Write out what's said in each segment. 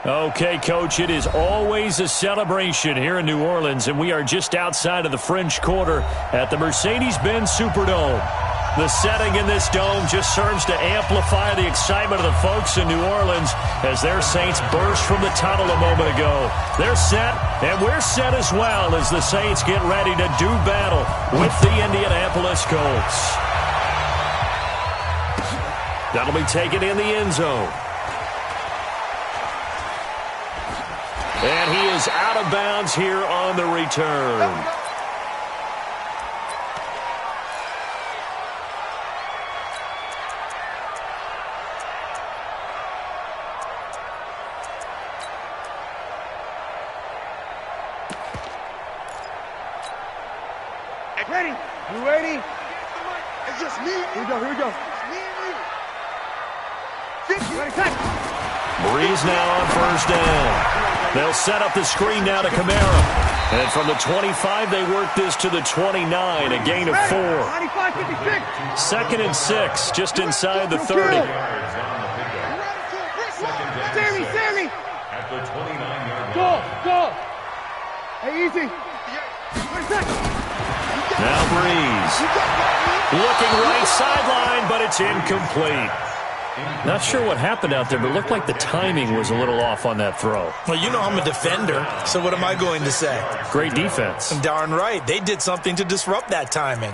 Okay, Coach, it is always a celebration here in New Orleans, and we are just outside of the French Quarter at the Mercedes-Benz Superdome. The setting in this dome just serves to amplify the excitement of the folks in New Orleans as their Saints burst from the tunnel a moment ago. They're set, and we're set as well as the Saints get ready to do battle with the Indianapolis Colts. That'll be taken in the end zone. And he is out of bounds here on the return. Ready? You ready? It's just me. Here we go, here we go. Me and you. Ready, cut. Breeze now on first down. They'll set up the screen now to Kamara. And from the 25, they work this to the 29, a gain of 4. 95, 56. 2nd and 6, just inside the 30. Sammy. At the 29-yard line. Go. Hey, easy. Now Breeze. Looking right sideline, but it's incomplete. Not sure what happened out there, but it looked like the timing was a little off on that throw. Well, you know I'm a defender, so what am I going to say? Great defense. Darn right. They did something to disrupt that timing.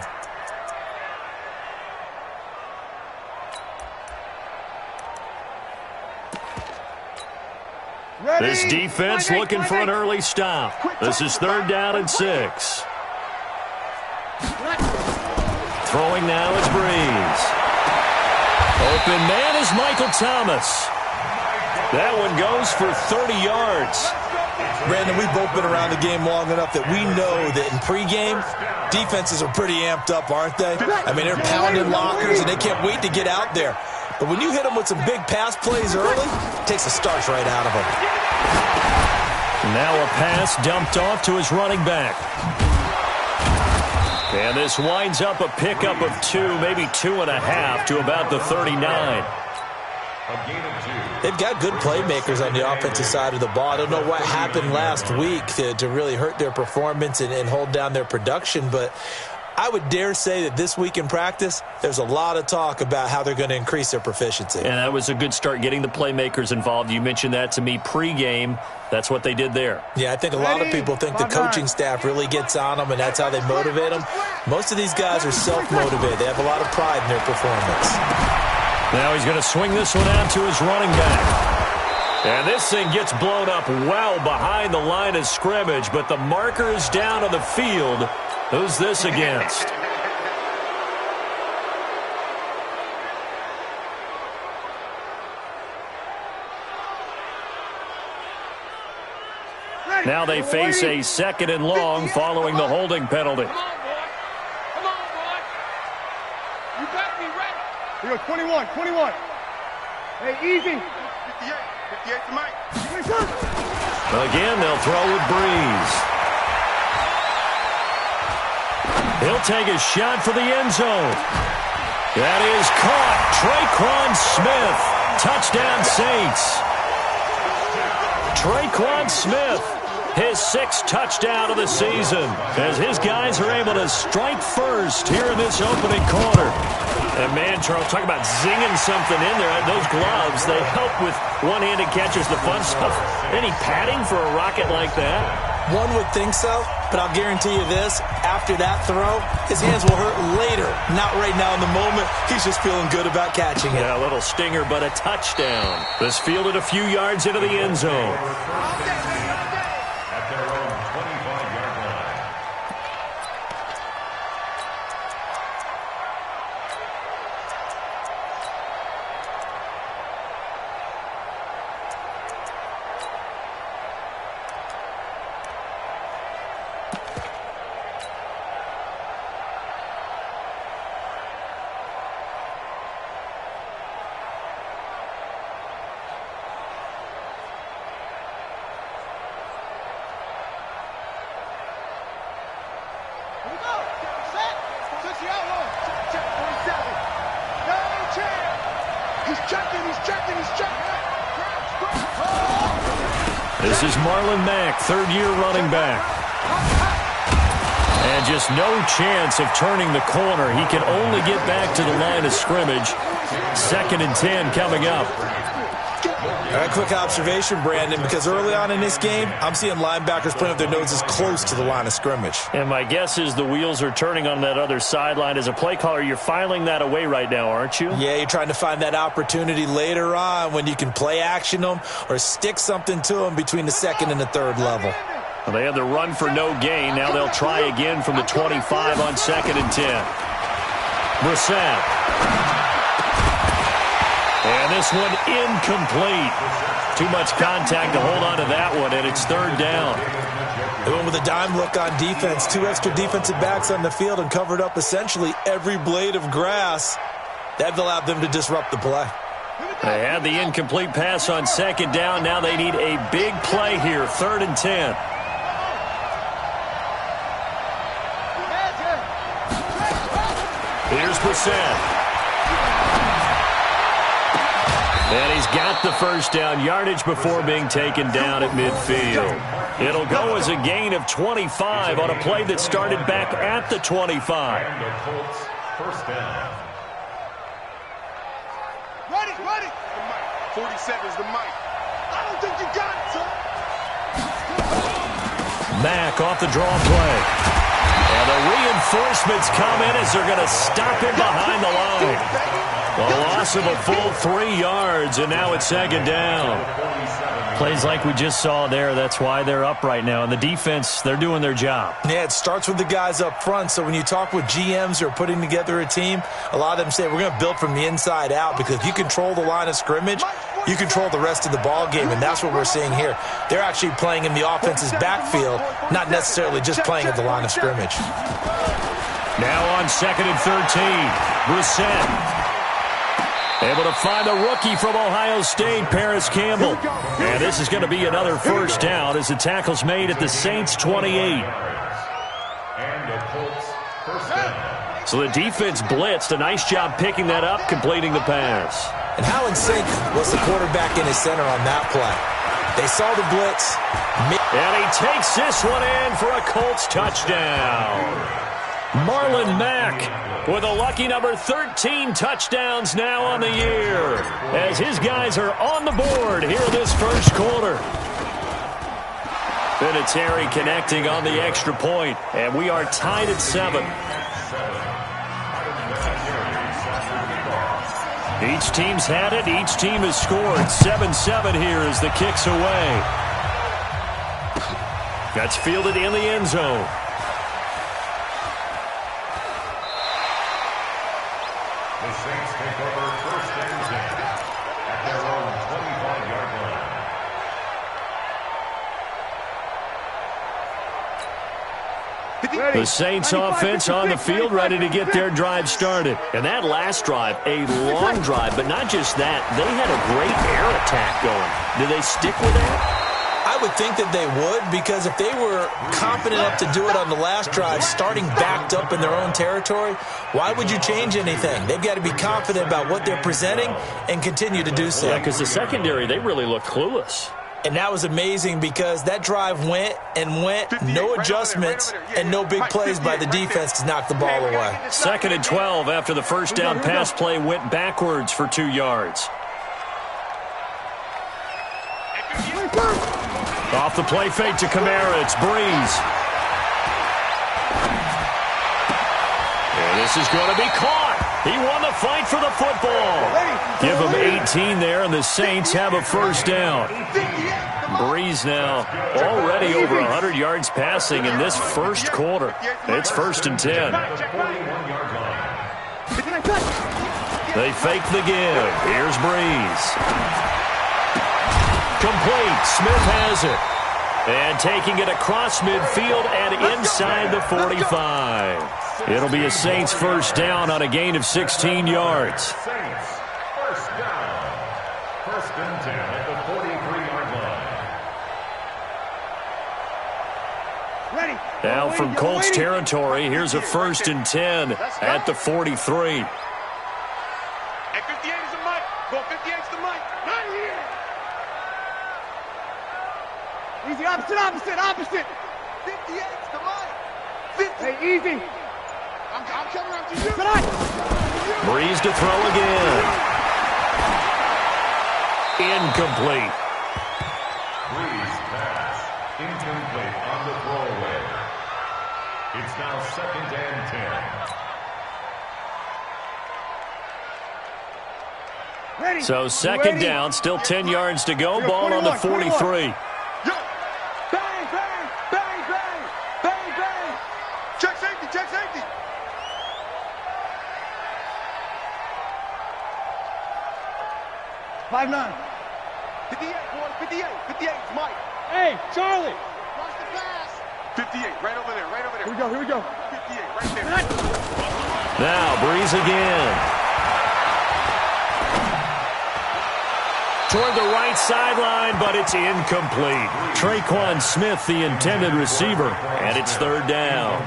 Ready? This defense looking for an early stop. This is 3rd down and 6. Throwing now is Breeze. Open man is Michael Thomas. That one goes for 30 yards. Brandon, we've both been around the game long enough that we know that in pregame, defenses are pretty amped up, aren't they? I mean, they're pounding lockers, and they can't wait to get out there. But when you hit them with some big pass plays early, it takes the starch right out of them. Now a pass dumped off to his running back. And this winds up a pickup of 2, maybe 2.5 to about the 39. They've got good playmakers on the offensive side of the ball. I don't know what happened last week to really hurt their performance and hold down their production, but I would dare say that this week in practice, there's a lot of talk about how they're going to increase their proficiency. And that was a good start getting the playmakers involved. You mentioned that to me pregame. That's what they did there. Yeah, I think a lot of people think the coaching staff really gets on them, and that's how they motivate them. Most of these guys are self-motivated. They have a lot of pride in their performance. Now he's going to swing this one out to his running back. And this thing gets blown up well behind the line of scrimmage, but the marker is down on the field. Who's this against? Now they face a 2nd and long following the holding penalty. Come on, boy. You got me ready. Here we go, 21. Hey, easy. 58 to Mike. Again, they'll throw with Breeze. He'll take a shot for the end zone. That is caught. Traquan Smith. Touchdown, Saints. Traquan Smith, his 6th touchdown of the season, as his guys are able to strike first here in this opening quarter. And man, Charles, talk about zinging something in there. Those gloves, they help with one-handed catches, the fun stuff. Any padding for a rocket like that? One would think so, but I'll guarantee you this, after that throw, his hands will hurt later, not right now in the moment. He's just feeling good about catching it. Yeah, a little stinger, but a touchdown. This fielded a few yards into the end zone. At their own 25-yard line. He's checking. This is Marlon Mack, third-year running back. And just no chance of turning the corner. He can only get back to the line of scrimmage. 2nd and 10 coming up. All right, quick observation, Brandon, because early on in this game, I'm seeing linebackers putting up their noses close to the line of scrimmage. And my guess is the wheels are turning on that other sideline. As a play caller, you're filing that away right now, aren't you? Yeah, you're trying to find that opportunity later on when you can play action them or stick something to them between the 2nd and the 3rd level. Well, they had the run for no gain. Now they'll try again from the 25 on 2nd and 10. Brissett. And this one incomplete. Too much contact to hold on to that one, and it's 3rd down. They went with a dime look on defense. 2 extra defensive backs on the field and covered up essentially every blade of grass. That allowed them to disrupt the play. They had the incomplete pass on 2nd down. Now they need a big play here, 3rd and 10. Here's Brissett. And he's got the first down, yardage before being taken down at midfield. It'll go as a gain of 25 on a play that started back at the 25. And the Colts, first down. Ready. The mic. 47's the mic. I don't think you got it, son. Mack off the draw play. And the reinforcements come in as they're going to stop him behind the line. A loss of a full 3 yards, and now it's 2nd down. Plays like we just saw there. That's why they're up right now. And the defense, they're doing their job. Yeah, it starts with the guys up front. So when you talk with GMs who are putting together a team, a lot of them say we're going to build from the inside out, because if you control the line of scrimmage, you control the rest of the ball game, and that's what we're seeing here. They're actually playing in the offense's backfield, not necessarily just playing at the line of scrimmage. Now on 2nd and 13, Brissett. Able to find the rookie from Ohio State, Paris Campbell. And this is going to be another first down as the tackle's made at the Saints' 28. And the Colts, first down. So the defense blitzed. A nice job picking that up, completing the pass. And how in sync was the quarterback in his center on that play? They saw the blitz. And he takes this one in for a Colts touchdown. Marlon Mack with a lucky number 13 touchdowns now on the year, as his guys are on the board here in this first quarter. Vinatieri connecting on the extra point, and we are tied at 7. Each team's had it. Each team has scored. 7-7 here as the kick's away. That's fielded in the end zone. The Saints take over first and 10 at their own 25-yard line. The Saints offense on the field, ready to get their drive started. And that last drive, a long drive, but not just that. They had a great air attack going. Do they stick with that? I would think that they would, because if they were confident enough to do it on the last drive, starting backed up in their own territory, why would you change anything? They've got to be confident about what they're presenting and continue to do so. Yeah, because the secondary, they really look clueless. And that was amazing, because that drive went and went, no adjustments and no big plays by the defense to knock the ball away. 2nd and 12 after the first down pass play went backwards for 2 yards. Off the play fake to Kamara, it's Breeze. And this is going to be caught. He won the fight for the football. Give him 18 there, and the Saints have a first down. Breeze now already over 100 yards passing in this first quarter. It's 1st and 10. They fake the give. Here's Breeze. Complete. Smith has it. And taking it across midfield and inside the 45. It'll be a Saints first down on a gain of 16 yards. Saints first down. 1st and 10 at the 43-yard line. Ready. Now from Colts territory, here's a 1st and 10 at the 43. At 58 is the mic. Go 58 is the mic. Right here. Opposite. 58's to mine. 50. Hey, easy. I'm coming after you. Breeze to throw again. Incomplete. Breeze pass. Incomplete on the throwaway. It's now 2nd and 10. Ready. So 2nd down, still 10 yards to go. Ball on the 43. Check safety. 5'9". 58, boys. 58. 58 is Mike. Hey, Charlie. Watch the pass. 58, right over there. Here we go. 58, right there. Now Breeze again. Toward the right sideline, but it's incomplete. Traquan Smith, the intended receiver, and it's 3rd down.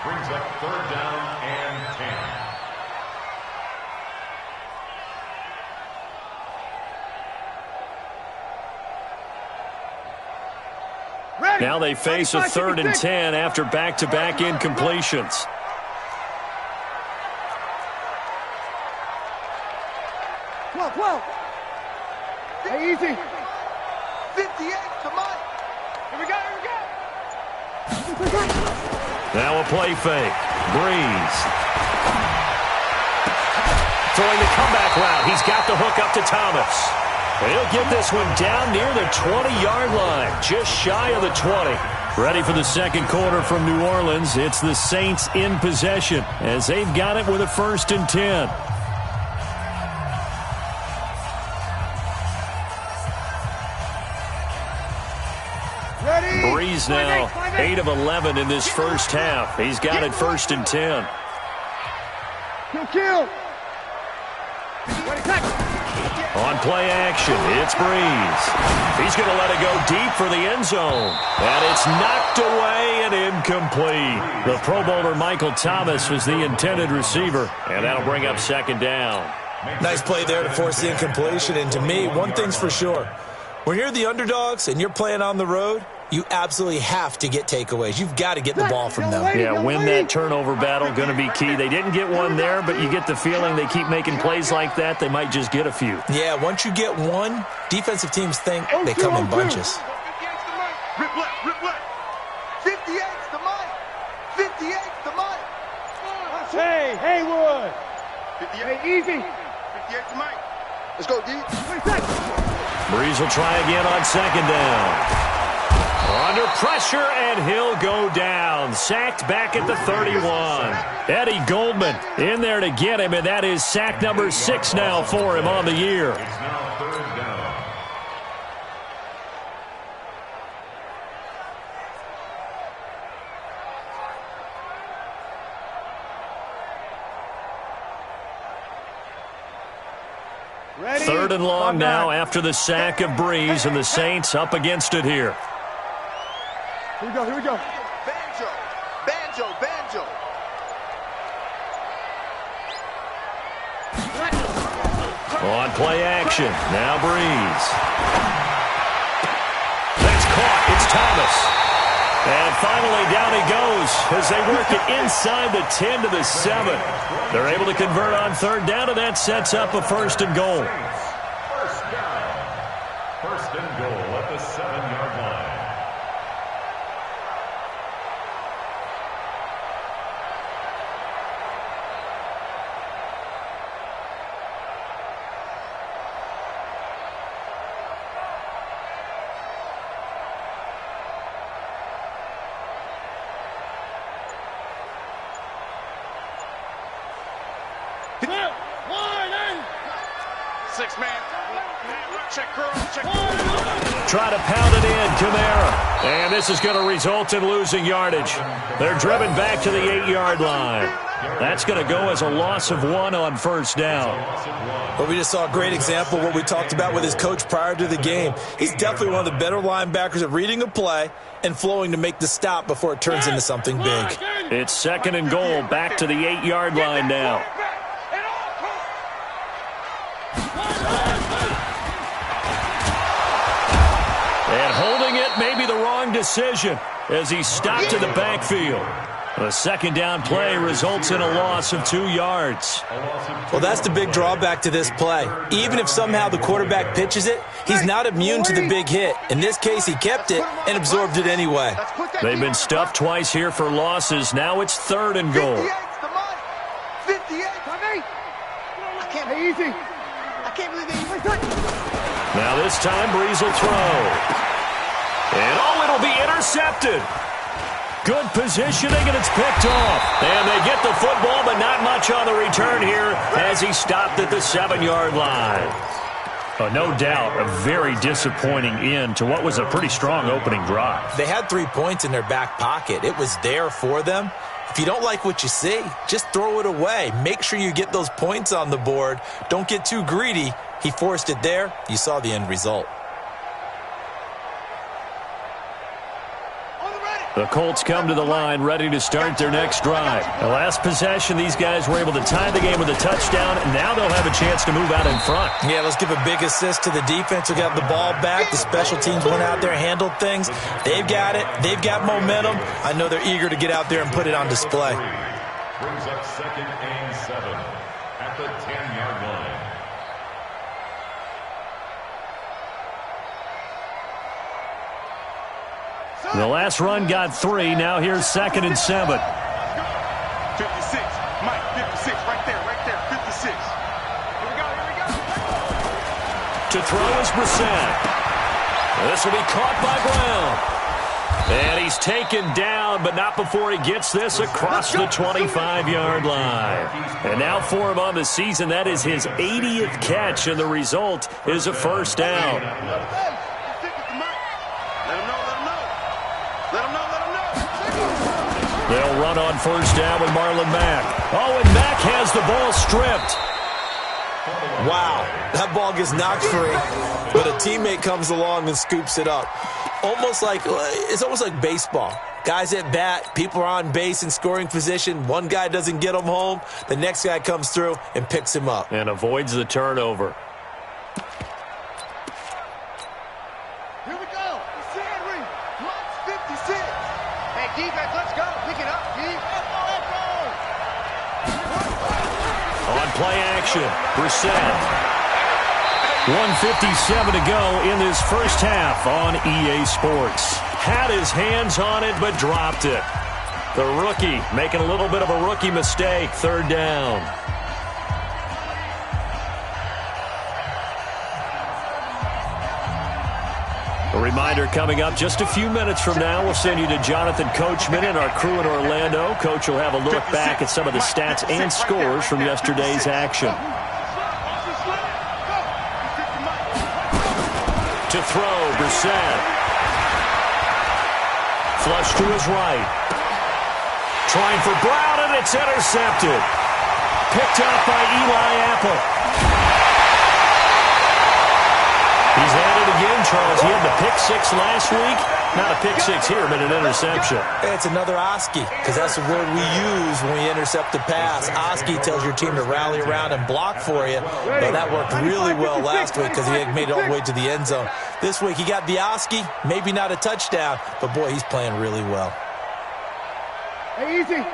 Brings up 3rd down and 10. Ready. Now they face a 3rd and 10 after back-to-back incompletions. Well. Hey, easy. 58 to Mike. Here we go. Now a play fake. Breeze. Throwing the comeback route. He's got the hook up to Thomas. He'll get this one down near the 20-yard line, just shy of the 20. Ready for the 2nd quarter from New Orleans. It's the Saints in possession as they've got it with a 1st and 10. Breeze now 8 of 11 in this first half. He's got it 1st and 10. Kill. On play action, it's Breeze. He's going to let it go deep for the end zone. And it's knocked away and incomplete. The Pro Bowler Michael Thomas was the intended receiver, and that'll bring up 2nd down. Nice play there to force the incompletion. And to me, one thing's for sure. When you're the underdogs and you're playing on the road, you absolutely have to get takeaways. You've got to get the ball from them. Yeah, win that turnover battle, going to be key. They didn't get one there, but you get the feeling they keep making plays like that, they might just get a few. Yeah, once you get one, defensive teams think they come in bunches. Rip left. 58's to Mike. 58's to Mike. Hey, Haywood. 58. Hey, easy. 58 to Mike. Let's go, D. Breeze will try again on 2nd down. Under pressure, and he'll go down. Sacked back at the 31. Eddie Goldman in there to get him, and that is sack number 6 now for him on the year. It's now 3rd down. Ready? 3rd and long now after the sack of Breeze, and the Saints up against it here. Here we go. Banjo. On play action, now Breeze. That's caught, it's Thomas. And finally down he goes as they work it inside the 10 to the 7. They're able to convert on 3rd down, and that sets up a 1st and goal. 1st and goal at the 7-yard line. Try to pound it in, Kamara. And this is going to result in losing yardage. They're driven back to the 8-yard line. That's going to go as a loss of 1 on 1st down. Well, we just saw a great example of what we talked about with his coach prior to the game. He's definitely one of the better linebackers at reading a play and flowing to make the stop before it turns into something big. It's 2nd and goal, back to the 8-yard line now. And holding it decision as he stopped in the backfield. A second down play results in a loss of 2 yards. Well, that's the big drawback to this play. Even if somehow the quarterback pitches it, he's not immune to the big hit. In this case, he kept it and absorbed it anyway. They've been stuffed twice here for losses. Now it's 3rd and goal. 58, I can't be easy. I can't believe they... Now this time, Breeze will throw. And, it'll be intercepted. Good positioning, and it's picked off. And they get the football, but not much on the return here as he stopped at the 7-yard line. No doubt, a very disappointing end to what was a pretty strong opening drive. They had 3 points in their back pocket. It was there for them. If you don't like what you see, just throw it away. Make sure you get those points on the board. Don't get too greedy. He forced it there. You saw the end result. The Colts come to the line ready to start their next drive. The last possession, these guys were able to tie the game with a touchdown, and now they'll have a chance to move out in front. Yeah, let's give a big assist to the defense who got the ball back. The special teams went out there, handled things. They've got it. They've got momentum. I know they're eager to get out there and put it on display. Brings up 2nd and 7 at the 10-yard line. The last run got 3. Now here's 2nd and 7. 56. Mike, 56. Right there. 56. Here we go. To throw is Brissett. This will be caught by Brown. And he's taken down, but not before he gets this across the 25-yard line. And now for him on the season, that is his 80th catch, and the result is a first down. They'll run on first down with Marlon Mack. And Mack has the ball stripped. Wow, that ball gets knocked free, but a teammate comes along and scoops it up. It's almost like baseball. Guys at bat, people are on base in scoring position. One guy doesn't get him home. The next guy comes through and picks him up. And avoids the turnover. Here we go. It's Henry. Mike's 56. Hey, defense, let's go. Pick it up, D. On play action, Brissett. 1:57 to go in this first half on EA Sports. Had his hands on it, but dropped it. The rookie making a little bit of a rookie mistake. 3rd down. A reminder coming up just a few minutes from now, we'll send you to Jonathan Coachman and our crew in Orlando. Coach will have a look back at some of the stats and scores from yesterday's action. To throw, Brissett. Flush to his right. Trying for Brown, and it's intercepted. Picked up by Eli Apple. He's had it again, Charles. He had the pick 6 last week. Not a pick 6 here, but an interception. It's another Oski, because that's the word we use when we intercept the pass. Oski tells your team to rally around and block for you. Well, that worked really well last week because he had made it all the way to the end zone. This week he got the Oski, maybe not a touchdown, but boy, he's playing really well. Hey, easy.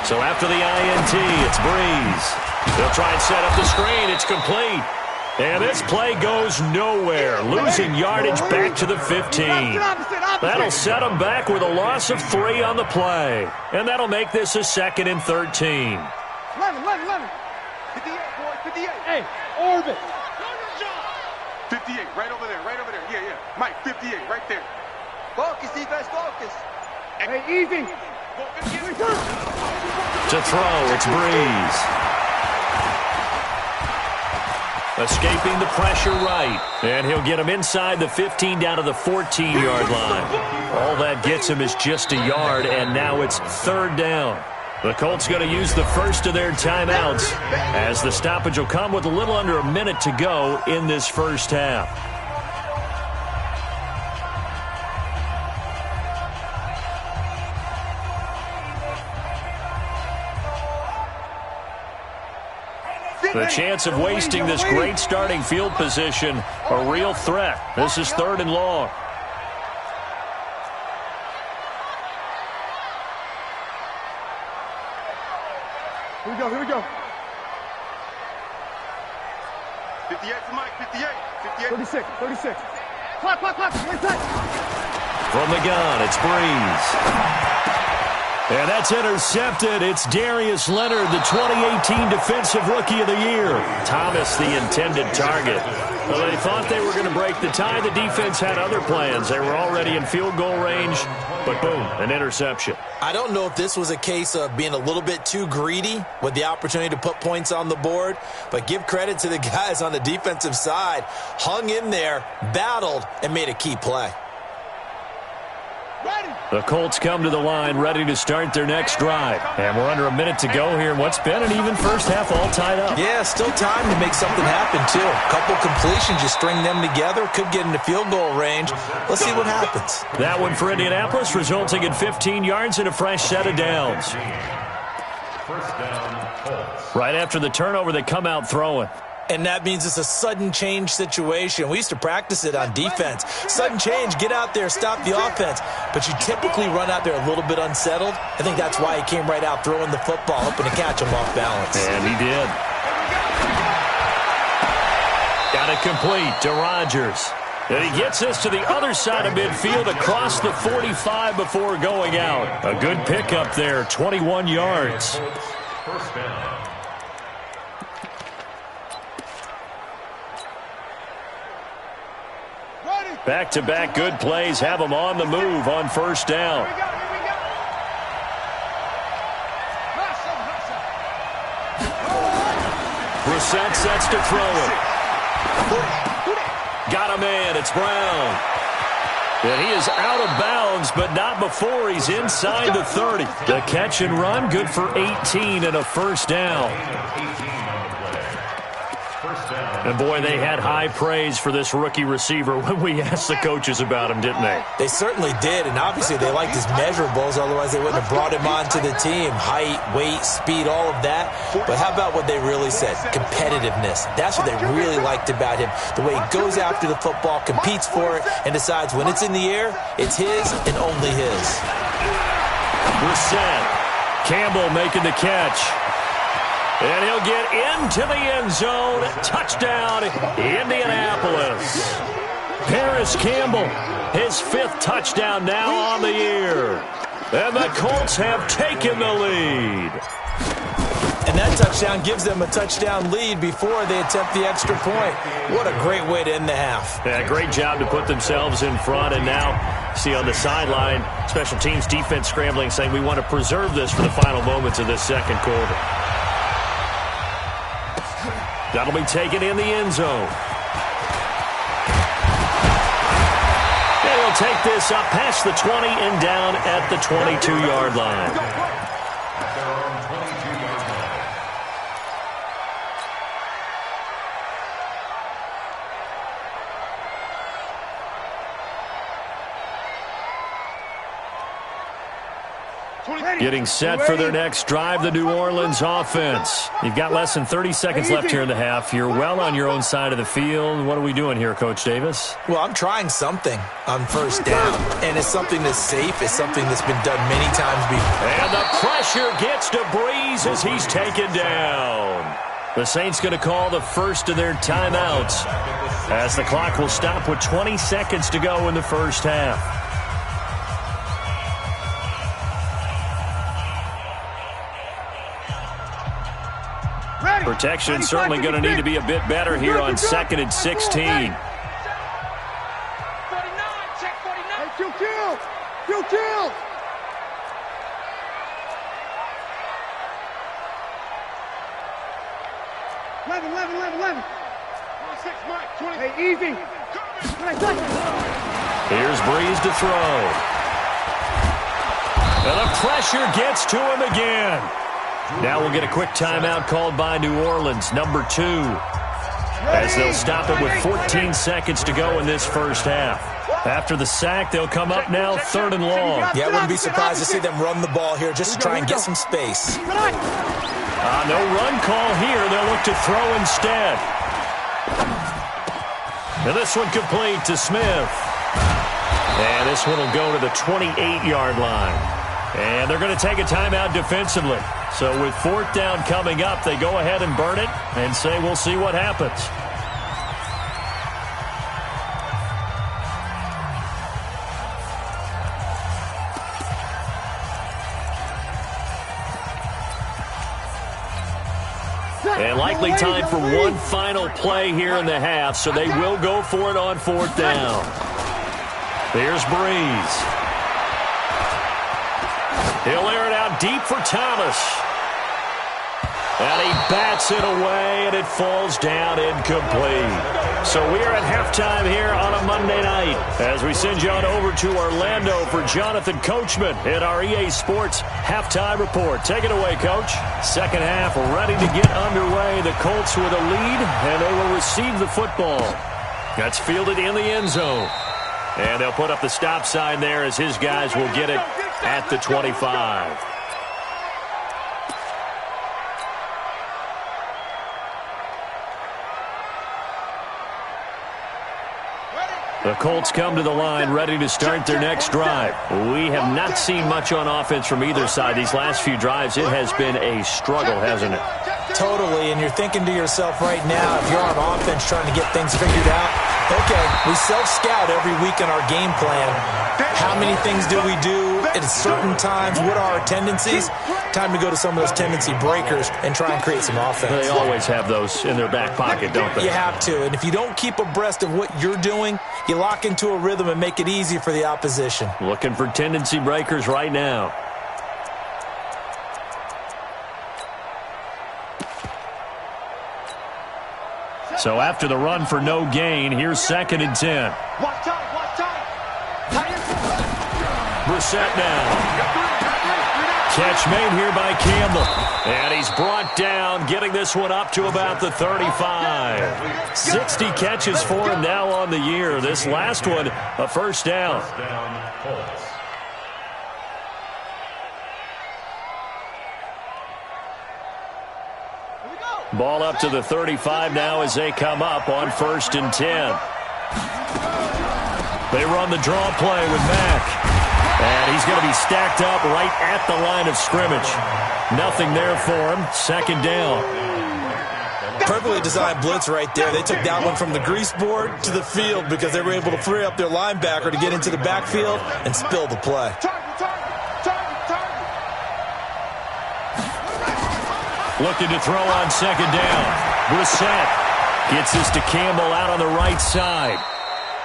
So after the INT, it's Breeze. They'll try and set up the screen. It's complete. And this play goes nowhere, losing yardage back to the 15. That'll set them back with a loss of 3 on the play. And that'll make this a 2nd and 13. 11. 58, boy, 58. Hey, orbit. 58, right over there. Yeah. Mike, 58, right there. Focus, defense, focus. Hey, easy. To throw, it's Breeze. Escaping the pressure right. And he'll get him inside the 15 down to the 14-yard line. All that gets him is just a yard, and now it's 3rd down. The Colts going to use the first of their timeouts as the stoppage will come with a little under a minute to go in this first half. The chance of wasting this great starting field position, a real threat. This is 3rd and long. Here we go. 58 to Mike, 58. 36. Clock. From the gun, it's Breeze. And that's intercepted. It's Darius Leonard, the 2018 Defensive Rookie of the Year. Thomas, the intended target. Well, they thought they were going to break the tie. The defense had other plans. They were already in field goal range, but boom, an interception. I don't know if this was a case of being a little bit too greedy with the opportunity to put points on the board, but give credit to the guys on the defensive side. Hung in there, battled, and made a key play. The Colts come to the line ready to start their next drive. And we're under a minute to go here in what's been an even first half, all tied up. Yeah, still time to make something happen, too. A couple completions, you string them together, could get into field goal range. Let's see what happens. That one for Indianapolis, resulting in 15 yards and a fresh set of downs. First down, Colts. Right after the turnover, they come out throwing. And that means it's a sudden change situation. We used to practice it on defense. Sudden change, get out there, stop the offense. But you typically run out there a little bit unsettled. I think that's why he came right out throwing the football, hoping to catch him off balance. And he did. Got it complete to Rodgers. And he gets us to the other side of midfield across the 45 before going out. A good pickup there, 21 yards. First down. Back-to-back good plays have them on the move on first down. Brissett sets to throw it. Got a man. It's Brown. And he is out of bounds, but not before he's inside the 30. The catch and run, good for 18 and a first down. And, boy, they had high praise for this rookie receiver when we asked the coaches about him, didn't they? They certainly did, and obviously they liked his measurables, otherwise they wouldn't have brought him onto the team. Height, weight, speed, all of that. But how about what they really said? Competitiveness. That's what they really liked about him. The way he goes after the football, competes for it, and decides when it's in the air, it's his and only his. Brissett. Campbell making the catch. And he'll get into the end zone. Touchdown, Indianapolis. Paris Campbell, his 5th touchdown now on the year. And the Colts have taken the lead. And that touchdown gives them a touchdown lead before they attempt the extra point. What a great way to end the half. Yeah, great job to put themselves in front. And now, see on the sideline, special teams defense scrambling, saying we want to preserve this for the final moments of this second quarter. That'll be taken in the end zone. And he'll take this up past the 20 and down at the 22-yard line. Getting set for their next drive, the New Orleans offense. You've got less than 30 seconds left here in the half. You're well on your own side of the field. What are we doing here, Coach Davis? Well, I'm trying something on first down, and it's something that's safe. It's something that's been done many times before. And the pressure gets to Breeze as he's taken down. The Saints going to call the first of their timeouts as the clock will stop with 20 seconds to go in the first half. Protection certainly going to need to be a bit better here on 2nd and 16. 49, check 49. Hey, kill. 11. 6, Mike, 20. Hey, easy. Here's Breeze to throw. And the pressure gets to him again. Now we'll get a quick timeout called by New Orleans, number 2, as they'll stop it with 14 seconds to go in this first half. After the sack, they'll come up now 3rd and long. Yeah, I wouldn't be surprised to see them run the ball here just to try and get some space. No run call here. They'll look to throw instead. And this one complete to Smith. And this one will go to the 28-yard line. And they're going to take a timeout defensively. So with fourth down coming up, they go ahead and burn it and say we'll see what happens. And likely time for one final play here in the half, so they will go for it on fourth down. Here's Breeze. He'll air it out deep for Thomas. And he bats it away, and it falls down incomplete. So we are at halftime here on a Monday night as we send you on over to Orlando for Jonathan Coachman in our EA Sports Halftime Report. Take it away, Coach. Second half ready to get underway. The Colts with a lead, and they will receive the football. That's fielded in the end zone. And they'll put up the stop sign there as his guys will get it at the 25. The Colts come to the line ready to start their next drive. We have not seen much on offense from either side. These last few drives, it has been a struggle, hasn't it? Totally, and you're thinking to yourself right now, if you're on offense trying to get things figured out, okay, we self-scout every week in our game plan. How many things do we do at certain times? What are our tendencies? Time to go to some of those tendency breakers and try and create some offense. They always have those in their back pocket, don't they? You have to, and if you don't keep abreast of what you're doing, you lock into a rhythm and make it easy for the opposition. Looking for tendency breakers right now. So after the run for no gain, here's 2nd and 10. Brissett now. Catch made here by Campbell. And he's brought down, getting this one up to about the 35. 60 catches for him now on the year. This last one, a first down. Ball up to the 35 now as they come up on 1st and 10. They run the draw play with Mack. And he's going to be stacked up right at the line of scrimmage. Nothing there for him. 2nd down. Perfectly designed blitz right there. They took that one from the grease board to the field because they were able to free up their linebacker to get into the backfield and spill the play. Looking to throw on 2nd down. Brissett gets this to Campbell out on the right side.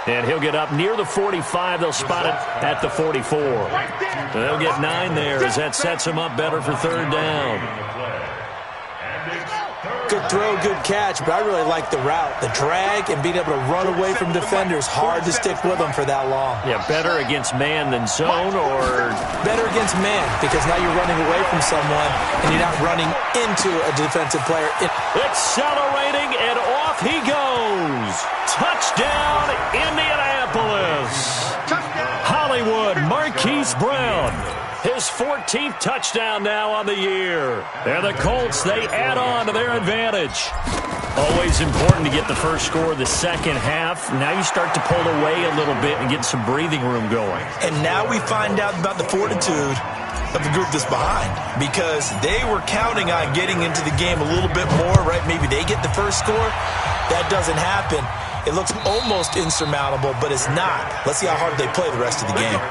And he'll get up near the 45. They'll spot it at the 44. They'll get 9 there as that sets him up better for 3rd down. Good throw, good catch, but I really like the route. The drag and being able to run away from defenders. Hard to stick with them for that long. Yeah, better against man than zone, or? Better against man, because now you're running away from someone and you're not running into a defensive player. Accelerating, and off he goes. Touchdown, Indianapolis. Hollywood Marquise Brown. His 14th touchdown now on the year. And the Colts, they add on to their advantage. Always important to get the first score of the second half. Now you start to pull away a little bit and get some breathing room going. And now we find out about the fortitude of the group that's behind, because they were counting on getting into the game a little bit more, right? Maybe they get the first score. That doesn't happen. It looks almost insurmountable, but it's not. Let's see how hard they play the rest of the game.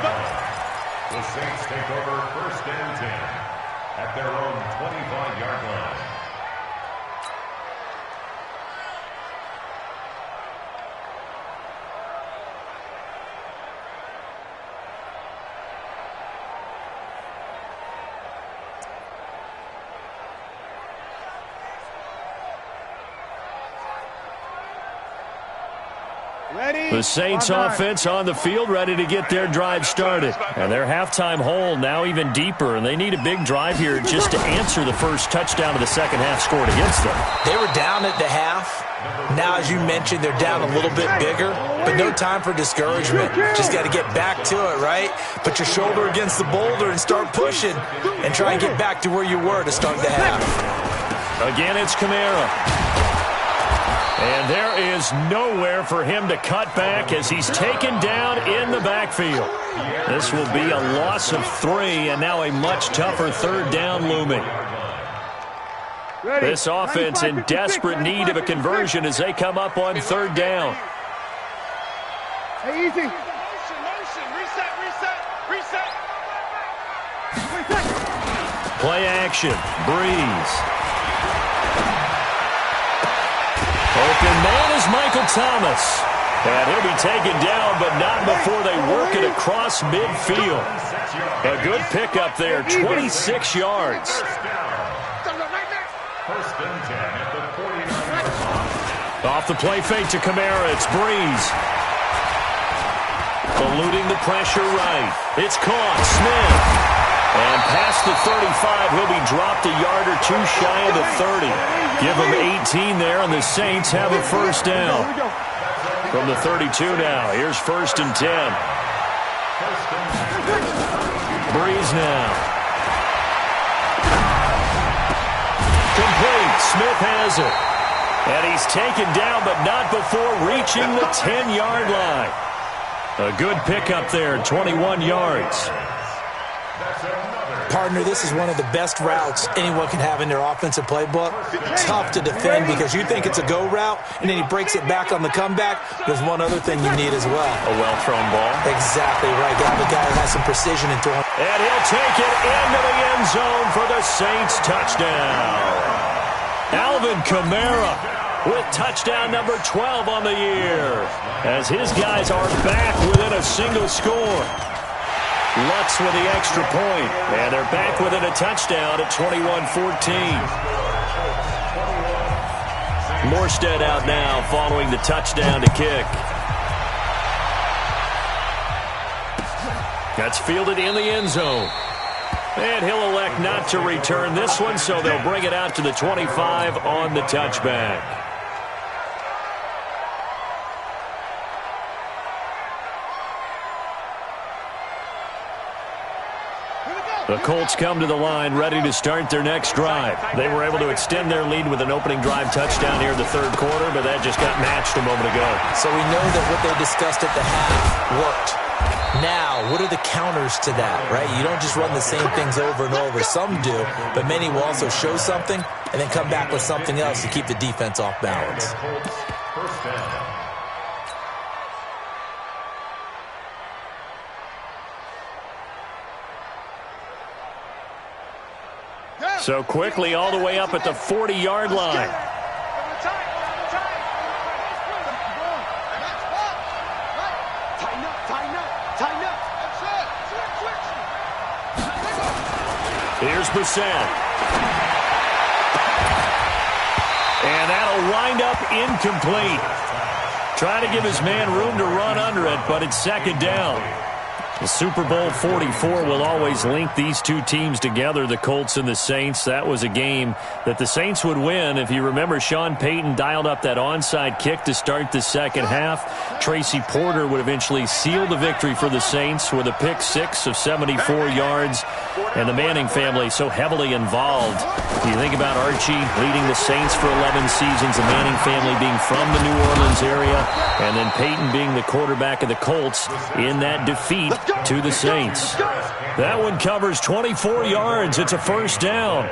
The Saints take over 1st and 10 at their own 25-yard line. The Saints offense on the field ready to get their drive started. And their halftime hole now even deeper, and they need a big drive here just to answer the first touchdown of the second half scored against them. They were down at the half. Now, as you mentioned, they're down a little bit bigger, but no time for discouragement. Just got to get back to it, right? Put your shoulder against the boulder and start pushing and try and get back to where you were to start the half. Again, it's Kamara. And there is nowhere for him to cut back as he's taken down in the backfield. This will be a loss of 3, and now a much tougher third down looming. This offense in desperate need of a conversion as they come up on third down. Hey, easy. Motion. Reset. Play action. Breeze. Open man is Michael Thomas. And he'll be taken down, but not before they work it across midfield. A good pickup there, 26 yards. First and 10 at the 49. Off the play fake to Kamara, it's Breeze. Eluding the pressure right. It's caught, Smith. And past the 35, he'll be dropped a yard or two shy of the 30. Give him 18 there, and the Saints have a first down. From the 32 now, here's first and 10. Breeze now. Complete. Smith has it. And he's taken down, but not before reaching the 10-yard line. A good pickup there, 21 yards. Partner, this is one of the best routes anyone can have in their offensive playbook. Tough to defend because you think it's a go route, and then he breaks it back on the comeback. There's one other thing you need as well. A well-thrown ball. Exactly right. Got the guy who has some precision in throwing. And he'll take it into the end zone for the Saints touchdown. Alvin Kamara with touchdown number 12 on the year, as his guys are back within a single score. Lutz with the extra point, and they're back within a touchdown at 21-14. Morstead out now following the touchdown to kick. That's fielded in the end zone. And he'll elect not to return this one, so they'll bring it out to the 25 on the touchback. The Colts come to the line ready to start their next drive. They were able to extend their lead with an opening drive touchdown here in the third quarter, but that just got matched a moment ago. So we know that what they discussed at the half worked. Now, what are the counters to that, right? You don't just run the same things over and over. Some do, but many will also show something and then come back with something else to keep the defense off balance. First down. So quickly all the way up at the 40-yard line. Here's Brissett. And that'll wind up incomplete. Trying to give his man room to run under it, but it's second down. The Super Bowl 44 will always link these two teams together, the Colts and the Saints. That was a game that the Saints would win. If you remember, Sean Payton dialed up that onside kick to start the second half. Tracy Porter would eventually seal the victory for the Saints with a pick six of 74 yards. And the Manning family so heavily involved. You think about Archie leading the Saints for 11 seasons, the Manning family being from the New Orleans area, and then Peyton being the quarterback of the Colts in that defeat to the Saints. That one covers 24 yards. It's a first down.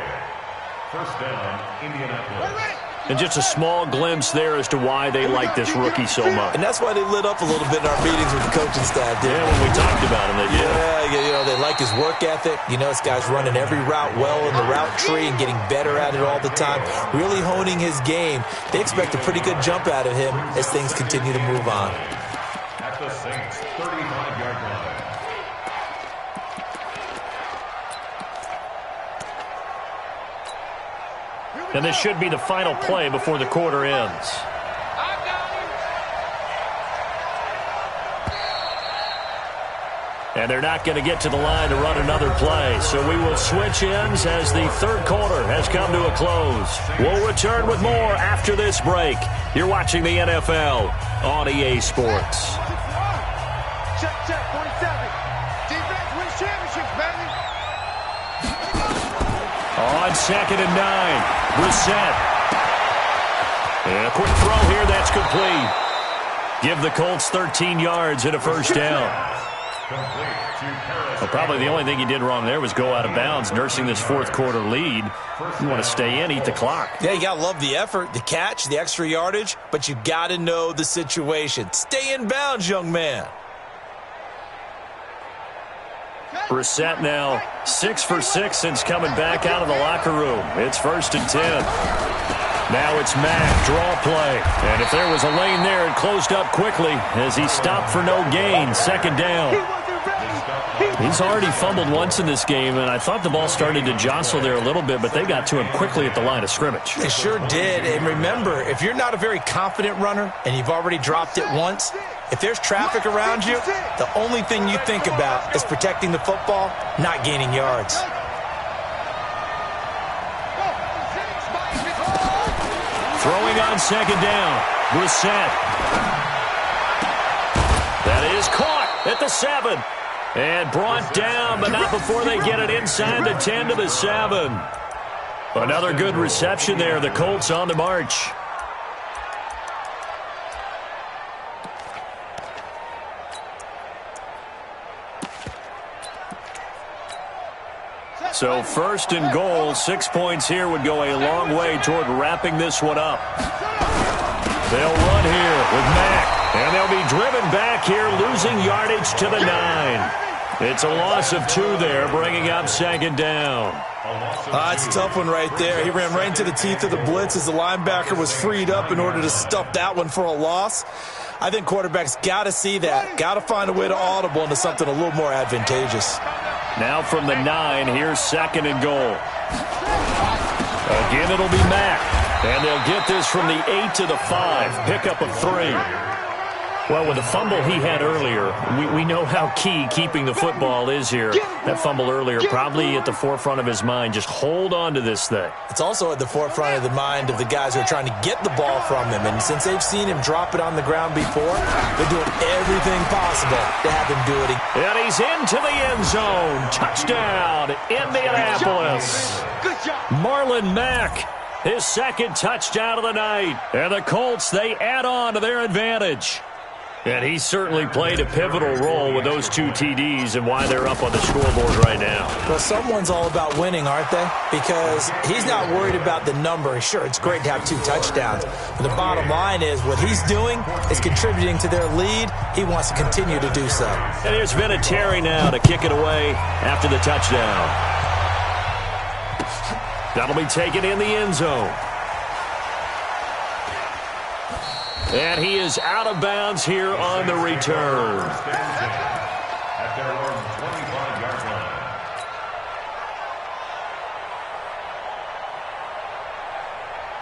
First down, Indianapolis. And just a small glimpse there as to why they like this rookie so much. And that's why they lit up a little bit in our meetings with the coaching staff. Yeah, when we talked about him, they did. Yeah, you know, they like his work ethic. You know, this guy's running every route well in the route tree and getting better at it all the time, really honing his game. They expect a pretty good jump out of him as things continue to move on. At the Saints' 35-yard line. And this should be the final play before the quarter ends. And they're not going to get to the line to run another play. So we will switch ends as the third quarter has come to a close. We'll return with more after this break. You're watching the NFL on EA Sports. Check, 47. Defense wins championships, baby. On second and 9, Brissett. And a quick throw here, that's complete. Give the Colts 13 yards and a first down. Well, probably the only thing he did wrong there was go out of bounds, nursing this fourth quarter lead. You want to stay in, eat the clock. Yeah, you got to love the effort, the catch, the extra yardage, but you got to know the situation. Stay in bounds, young man. Brissett now 6 for 6 since coming back out of the locker room. It's 1st and 10. Now it's Mack, draw play. And if there was a lane there, it closed up quickly as he stopped for no gain. 2nd down. He's already fumbled once in this game, and I thought the ball started to jostle there a little bit, but they got to him quickly at the line of scrimmage. They sure did. And remember, if you're not a very confident runner and you've already dropped it once, if there's traffic around you, the only thing you think about is protecting the football, not gaining yards. Throwing on 2nd down. Brissett. That is caught at the 7. And brought down, but not before they get it inside the 10 to the 7. Another good reception there. The Colts on the march. So 1st and goal, 6 points here would go a long way toward wrapping this one up. They'll run here with Mack, and they'll be driven back here, losing yardage to the 9. It's a loss of 2 there, bringing up 2nd down. It's a tough one right there. He ran right into the teeth of the blitz as the linebacker was freed up in order to stuff that one for a loss. I think quarterbacks got to see that, got to find a way to audible into something a little more advantageous. Now from the 9, here's 2nd and goal. Again, it'll be Mack. And they'll get this from the 8 to the 5. Pickup of 3. Well, with the fumble he had earlier, we know how key keeping the football is here. That fumble earlier probably at the forefront of his mind. Just hold on to this thing. It's also at the forefront of the mind of the guys who are trying to get the ball from him. And since they've seen him drop it on the ground before, they're doing everything possible to have him do it again. And he's into the end zone. Touchdown, Indianapolis. Marlon Mack, his 2nd touchdown of the night. And the Colts, they add on to their advantage. And he certainly played a pivotal role with those 2 TDs and why they're up on the scoreboard right now. Well, someone's all about winning, aren't they? Because he's not worried about the number. Sure, it's great to have 2 touchdowns. But the bottom line is what he's doing is contributing to their lead. He wants to continue to do so. And there's been a Terry now to kick it away after the touchdown. That'll be taken in the end zone. And he is out of bounds here on the return. At their own 25-yard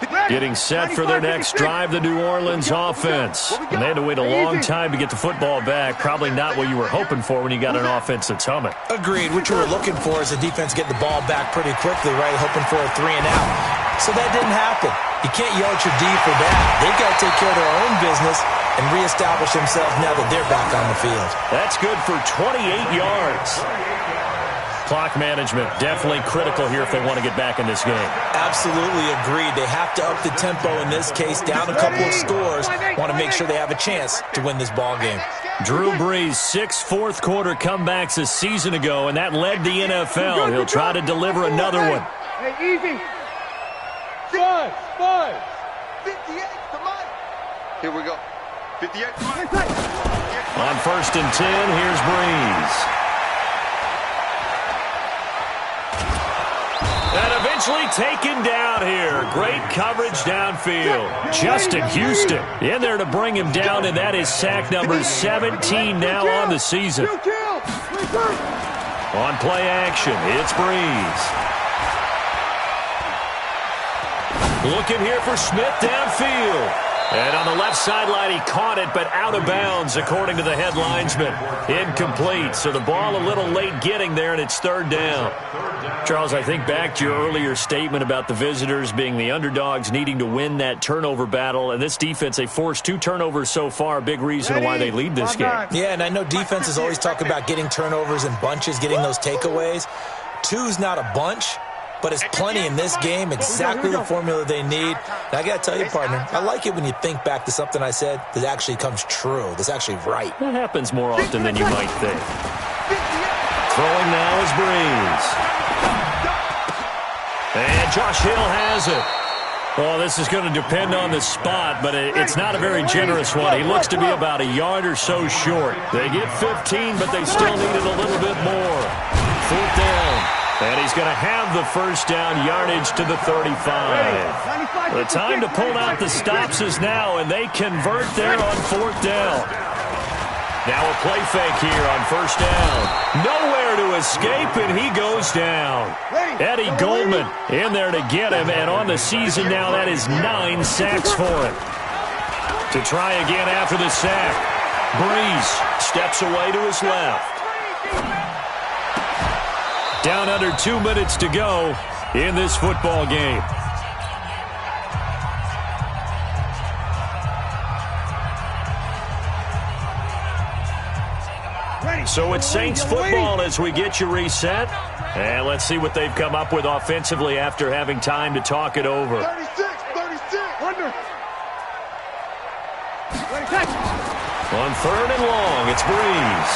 line. Getting set for their next drive, the New Orleans offense. And they had to wait a long time to get the football back. Probably not what you were hoping for when you got an offense that's humming. Agreed. What you were looking for is the defense get the ball back pretty quickly, right? Hoping for a 3 and out. So that didn't happen. You can't yell at your D for that. They've got to take care of their own business and reestablish themselves now that they're back on the field. That's good for 28 yards. Clock management definitely critical here if they want to get back in this game. Absolutely agreed. They have to up the tempo in this case, down a couple of scores. Want to make sure they have a chance to win this ball game. Drew Brees, 6 fourth-quarter comebacks a season ago, and that led the NFL. He'll try to deliver another one. Hey, easy. 5. 58 to Mike. Here we go. 58 to Mike. On 1st and 10, here's Brees. And eventually taken down here. Great coverage downfield. Justin Houston in there to bring him down, and that is sack number 17 now on the season. On play action, it's Brees. Looking here for Smith downfield. And on the left sideline, he caught it, but out of bounds, according to the head linesman. Incomplete. So the ball a little late getting there, and it's 3rd down. Charles, I think back to your earlier statement about the visitors being the underdogs, needing to win that turnover battle. And this defense, they forced 2 turnovers so far, a big reason why they lead this game. Yeah, and I know defenses always talk about getting turnovers in bunches, getting those takeaways. 2's not a bunch. but it's plenty in this game, exactly the formula they need. And I got to tell you, partner, I like it when you think back to something I said that actually comes true, that's actually right. That happens more often than you might think. Throwing now is Breeze. And Josh Hill has it. Well, this is going to depend on the spot, but it's not a very generous one. He looks to be about a yard or so short. They get 15, but they still need it a little bit more. 4th down. And he's going to have the first down, yardage to the 35. The time to pull out the stops is now, and they convert there on 4th down. Now a play fake here on 1st down. Nowhere to escape, and he goes down. Eddie Goldman in there to get him, and on the season now, that is 9 sacks for him. To try again after the sack. Breeze steps away to his left. Down under 2 minutes to go in this football game. So it's Saints football as we get you reset. And let's see what they've come up with offensively after having time to talk it over. 36, under. On 3rd and long, it's Breeze.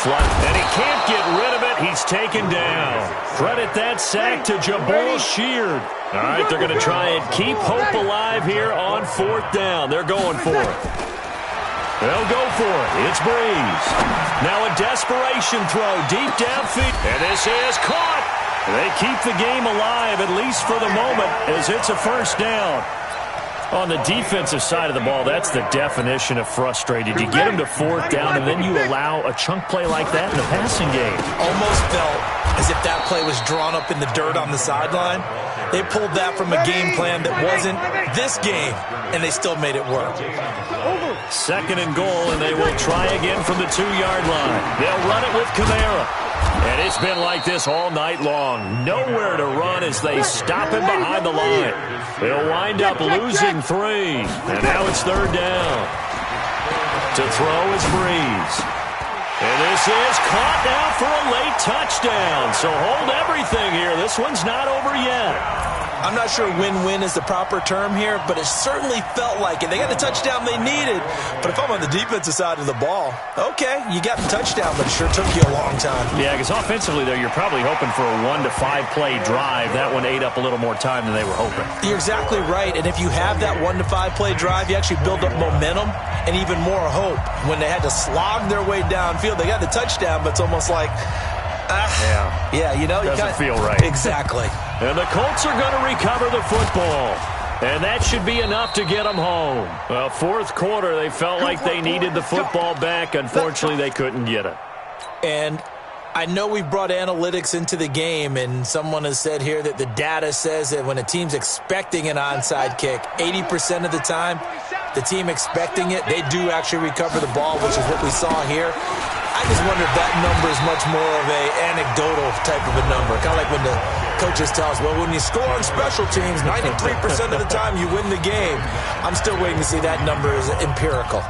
And he can't get rid of it. He's taken down. Credit that sack to Jabal Sheard. All right, they're going to try and keep hope alive here on 4th down. They're going for it. They'll go for it. It's Breeze. Now a desperation throw deep downfield. And this is caught. They keep the game alive, at least for the moment, as it's a 1st down. On the defensive side of the ball, that's the definition of frustrated. You get them to 4th down, and then you allow a chunk play like that in the passing game. Almost felt as if that play was drawn up in the dirt on the sideline. They pulled that from a game plan that wasn't this game, and they still made it work. 2nd and goal, and they will try again from the 2-yard line. They'll run it with Kamara. And it's been like this all night long. Nowhere to run as they stop him behind the line. They'll wind up losing 3. And now it's 3rd down. To throw is Breeze. And this is caught now for a late touchdown. So hold everything here. This one's not over yet. I'm not sure win-win is the proper term here, but it certainly felt like it. They got the touchdown they needed, but if I'm on the defensive side of the ball, okay, you got the touchdown, but it sure took you a long time. Yeah, because offensively, though, you're probably hoping for a 1 to 5 play drive. That one ate up a little more time than they were hoping. You're exactly right, and if you have that 1 to 5 play drive, you actually build up momentum and even more hope. When they had to slog their way downfield, they got the touchdown, but it's almost like, yeah, you know, doesn't feel right. Exactly. And the Colts are going to recover the football. And that should be enough to get them home. Well, 4th quarter, they felt like they needed the football back. Unfortunately, they couldn't get it. And I know we brought analytics into the game, and someone has said here that the data says that when a team's expecting an onside kick, 80% of the time, the team expecting it, they do actually recover the ball, which is what we saw here. I just wonder if that number is much more of a anecdotal type of a number. Kind of like when the coaches tell us, well, when you score on special teams, 93% of the time you win the game. I'm still waiting to see that number is empirical.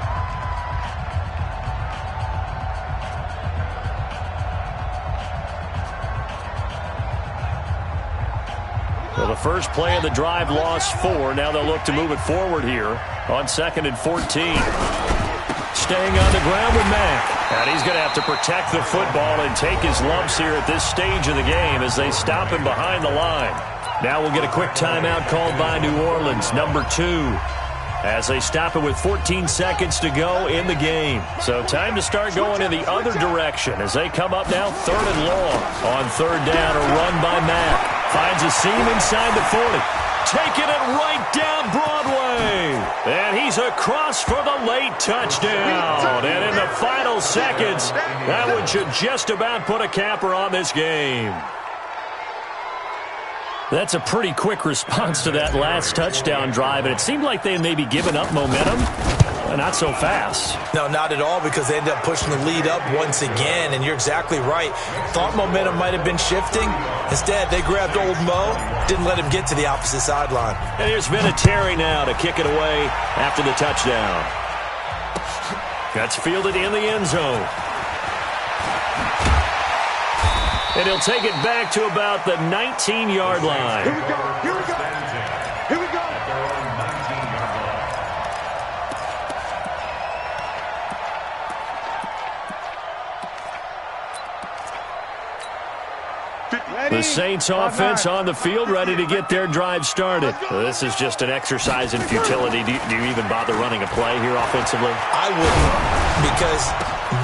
Well, the first play of the drive lost 4. Now they'll look to move it forward here on 2nd and 14. Staying on the ground with Mack. And he's going to have to protect the football and take his lumps here at this stage of the game as they stop him behind the line. Now we'll get a quick timeout called by New Orleans, number 2, as they stop it with 14 seconds to go in the game. So time to start going in the other direction as they come up now 3rd and long. On 3rd down, a run by Mack. Finds a seam inside the 40. Taking it right down Broadway. And he's across for the late touchdown. And in the final seconds, that one should just about put a capper on this game. That's a pretty quick response to that last touchdown drive, and it seemed like they may be giving up momentum. Not so fast. No, not at all, because they ended up pushing the lead up once again, and you're exactly right. Thought momentum might have been shifting. Instead, they grabbed old Mo, didn't let him get to the opposite sideline. And here's Vinatieri now to kick it away after the touchdown. That's fielded in the end zone. And he'll take it back to about the 19-yard line. Here we go. Here we go. Here we go. At their own 19-yard line. The Saints offense on the field, ready to get their drive started. This is just an exercise in futility. Do you even bother running a play here offensively? I wouldn't, because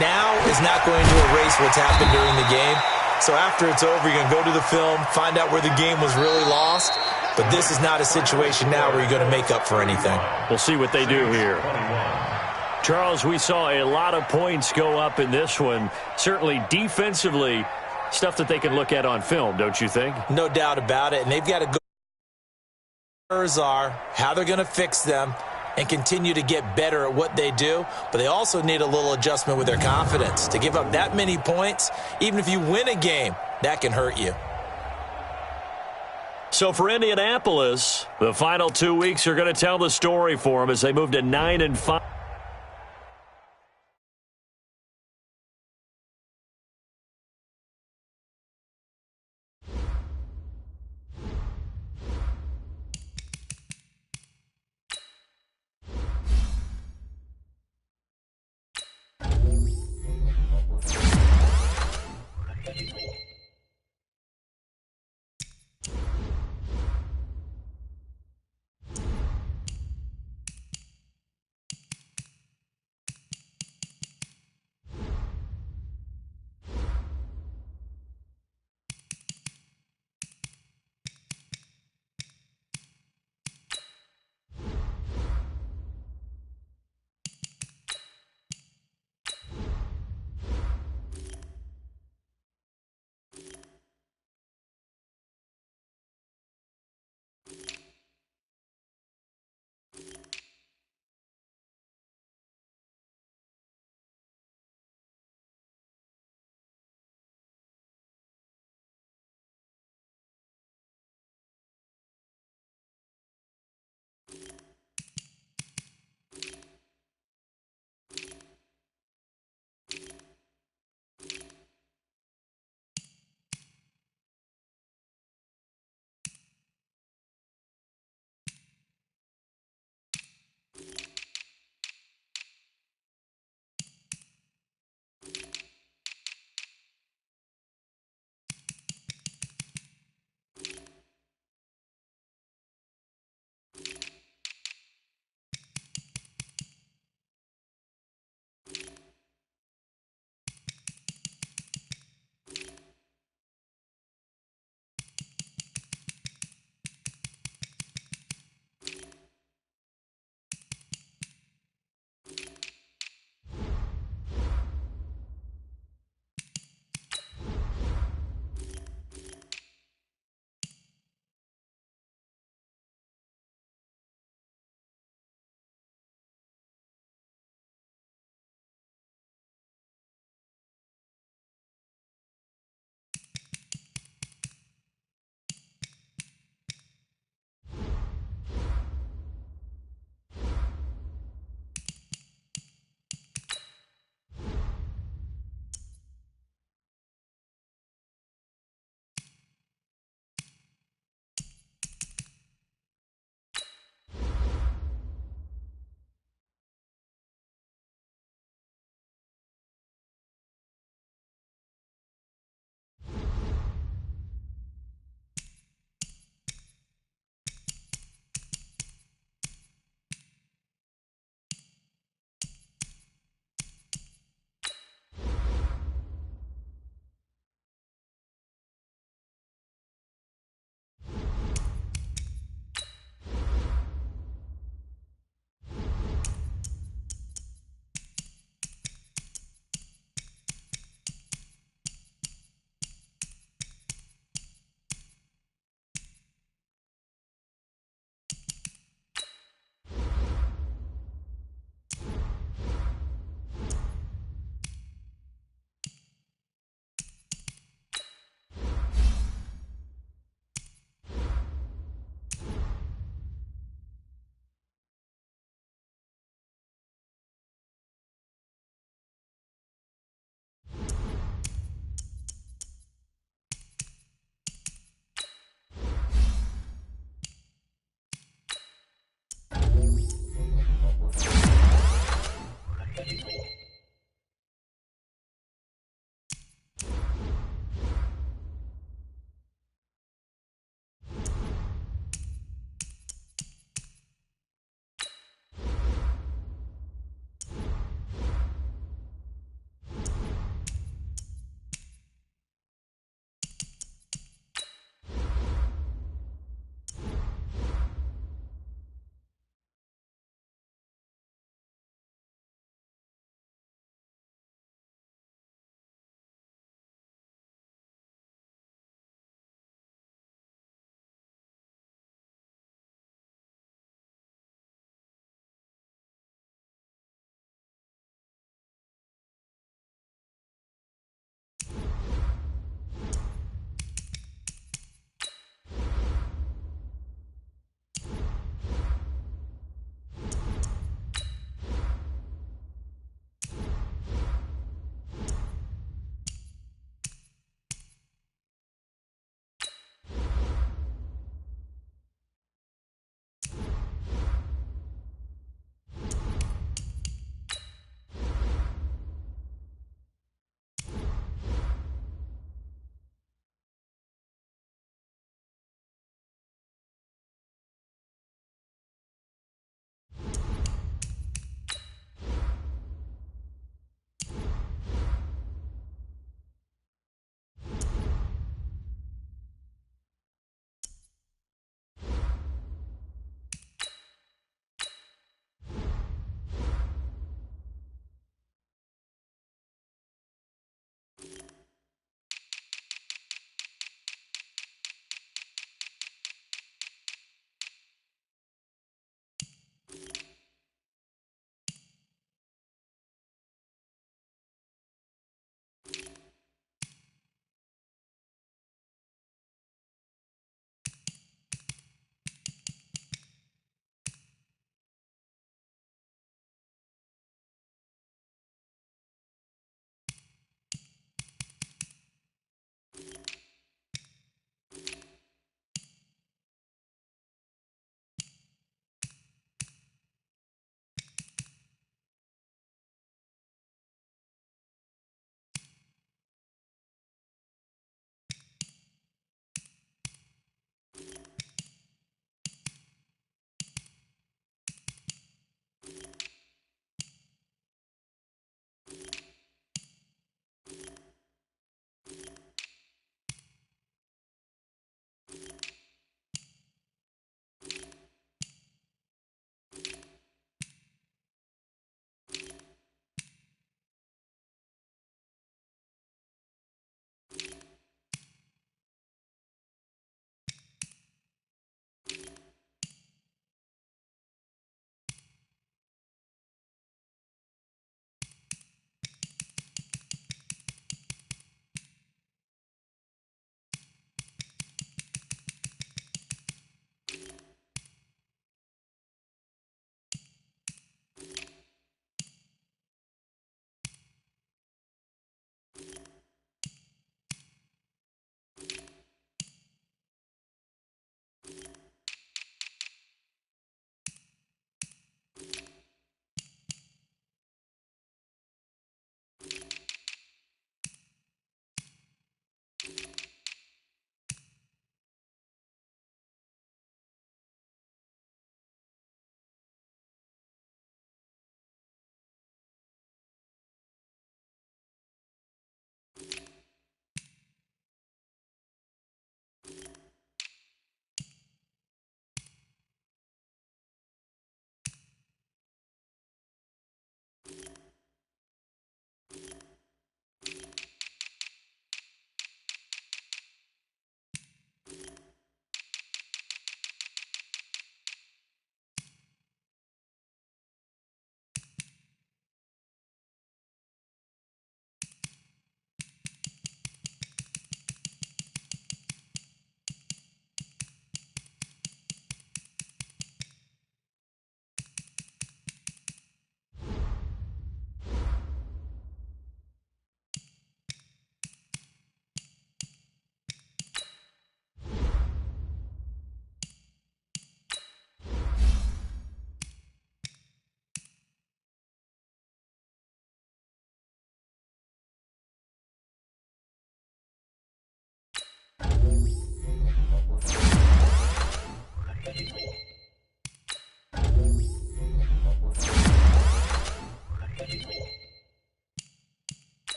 now is not going to erase what's happened during the game. So after it's over, you're going to go to the film, find out where the game was really lost. But this is not a situation now where you're going to make up for anything. We'll see what they do here. Charles, we saw a lot of points go up in this one. Certainly defensively, stuff that they can look at on film, don't you think? No doubt about it. And they've got to go errors are, how they're going to fix them, and continue to get better at what they do. But they also need a little adjustment with their confidence. To give up that many points, even if you win a game, that can hurt you. So for Indianapolis, the final 2 weeks are going to tell the story for them as they move to 9-5.